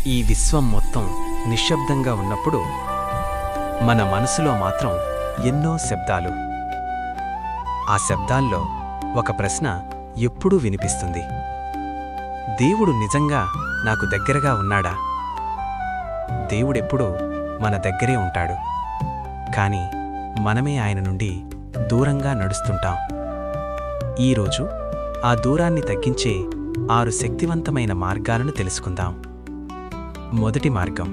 ఈ విశ్వం మొత్తం నిశ్శబ్దంగా ఉన్నప్పుడు మన మనసులో మాత్రం ఎన్నో శబ్దాలు. ఆ శబ్దాల్లో ఒక ప్రశ్న ఎప్పుడూ వినిపిస్తుంది: దేవుడు నిజంగా నాకు దగ్గరగా ఉన్నాడా? దేవుడెప్పుడూ మన దగ్గరే ఉంటాడు, కాని మనమే ఆయన నుండి దూరంగా నడుస్తుంటాం. ఈరోజు ఆ దూరాన్ని తగ్గించే 6 శక్తివంతమైన మార్గాలను తెలుసుకుందాం. మొదటి మార్గం: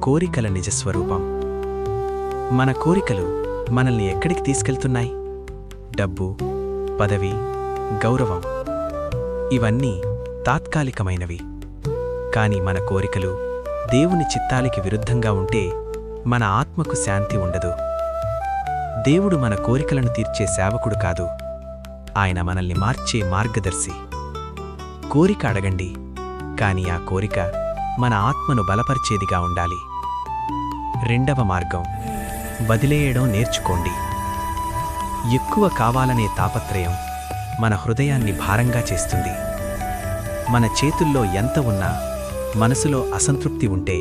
కోరికల నిజస్వరూపం. మన కోరికలు మనల్ని ఎక్కడికి తీసుకెళ్తున్నాయి? డబ్బు, పదవి, గౌరవం ఇవన్నీ తాత్కాలికమైనవి. కాని మన కోరికలు దేవుని చిత్తానికి విరుద్ధంగా ఉంటే మన ఆత్మకు శాంతి ఉండదు. దేవుడు మన కోరికలను తీర్చే సేవకుడు కాదు, ఆయన మనల్ని మార్చే మార్గదర్శి. కోరిక అడగండి, కాని ఆ కోరిక మన ఆత్మను బలపరిచేదిగా ఉండాలి. రెండవ మార్గం: వదిలేయడం నేర్చుకోండి. ఎక్కువ కావాలనే తాపత్రయం మన హృదయాన్ని భారంగా చేస్తుంది. మన చేతుల్లో ఎంత ఉన్నా మనసులో అసంతృప్తి ఉంటే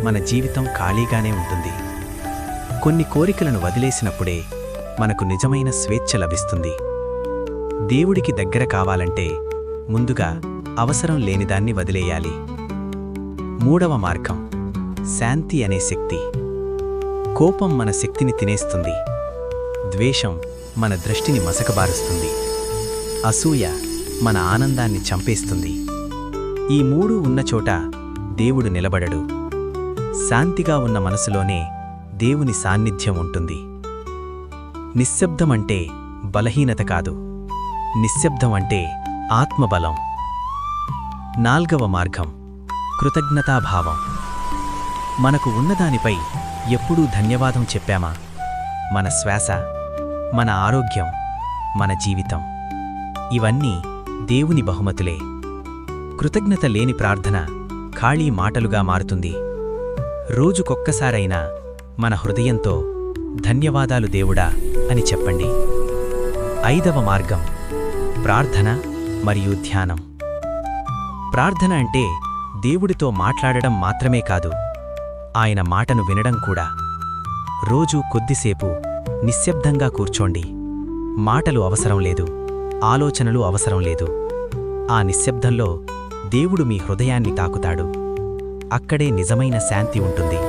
మన జీవితం ఖాళీగానే ఉంటుంది. కొన్ని కోరికలను వదిలేసినప్పుడే మనకు నిజమైన స్వేచ్ఛ లభిస్తుంది. దేవుడికి దగ్గర కావాలంటే ముందుగా అవసరం లేనిదాన్ని వదిలేయాలి. మూడవ మార్గం: శాంతి అనే శక్తి. కోపం మన శక్తిని తినేస్తుంది. ద్వేషం మన దృష్టిని మసకబారుస్తుంది. అసూయ మన ఆనందాన్ని చంపేస్తుంది. ఈ మూడు ఉన్నచోట దేవుడు నిలబడడు. శాంతిగా ఉన్న మనసులోనే దేవుని సాన్నిధ్యం ఉంటుంది. నిశ్శబ్దమంటే బలహీనత కాదు, నిశ్శబ్దం అంటే ఆత్మబలం. నాల్గవ మార్గం: కృతజ్ఞతాభావం. మనకు ఉన్నదానిపై ఎప్పుడూ ధన్యవాదం చెప్పామా? మన శ్వాస, మన ఆరోగ్యం, మన జీవితం ఇవన్నీ దేవుని బహుమతులే. కృతజ్ఞత లేని ప్రార్థన ఖాళీ మాటలుగా మారుతుంది. రోజుకొక్కసారైనా మన హృదయంతో ధన్యవాదాలు దేవుడా అని చెప్పండి. ఐదవ మార్గం: ప్రార్థన మరియు ధ్యానం. ప్రార్థన అంటే దేవుడితో మాట్లాడడం మాత్రమే కాదు, ఆయన మాటను వినడం కూడా. రోజూ కొద్దిసేపు నిశ్శబ్దంగా కూర్చోండి. మాటలు అవసరం లేదు, ఆలోచనలు అవసరం లేదు. ఆ నిశ్శబ్దంలో దేవుడు మీ హృదయాన్ని తాకుతాడు. అక్కడే నిజమైన శాంతి ఉంటుంది.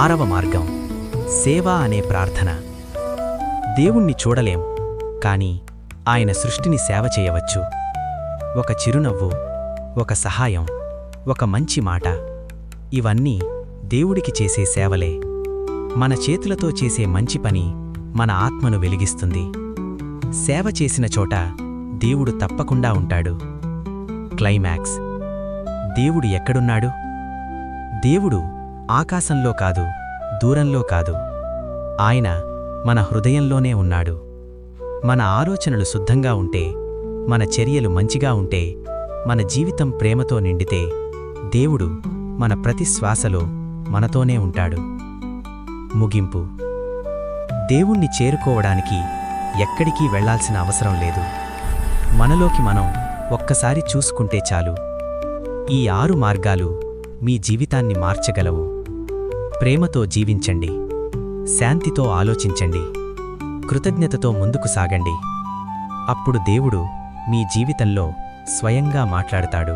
ఆరవ మార్గం: సేవ అనే ప్రార్థన. దేవుణ్ణి చూడలేం, కాని ఆయన సృష్టిని సేవ చేయవచ్చు. ఒక చిరునవ్వు, ఒక సహాయం, ఒక మంచి మాట ఇవన్నీ దేవుడికి చేసే సేవలే. మన చేతులతో చేసే మంచి పని మన ఆత్మను వెలిగిస్తుంది. సేవ చేసిన చోట దేవుడు తప్పకుండా ఉంటాడు. క్లైమాక్స్: దేవుడు ఎక్కడున్నాడు? దేవుడు ఆకాశంలో కాదు, దూరంలో కాదు, ఆయన మన హృదయంలోనే ఉన్నాడు. మన ఆలోచనలు శుద్ధంగా ఉంటే, మన చర్యలు మంచిగా ఉంటే, మన జీవితం ప్రేమతో నిండితే దేవుడు మన ప్రతి శ్వాసలో మనతోనే ఉంటాడు. ముగింపు: దేవుణ్ణి చేరుకోవడానికి ఎక్కడికి వెళ్లాల్సిన అవసరం లేదు. మనలోకి మనం ఒక్కసారి చూసుకుంటే చాలు. ఈ 6 మార్గాలు మీ జీవితాన్ని మార్చగలవు. ప్రేమతో జీవించండి, శాంతితో ఆలోచించండి, కృతజ్ఞతతో ముందుకు సాగండి. అప్పుడు దేవుడు మీ జీవితంలో స్వయంగా మాట్లాడతాడు.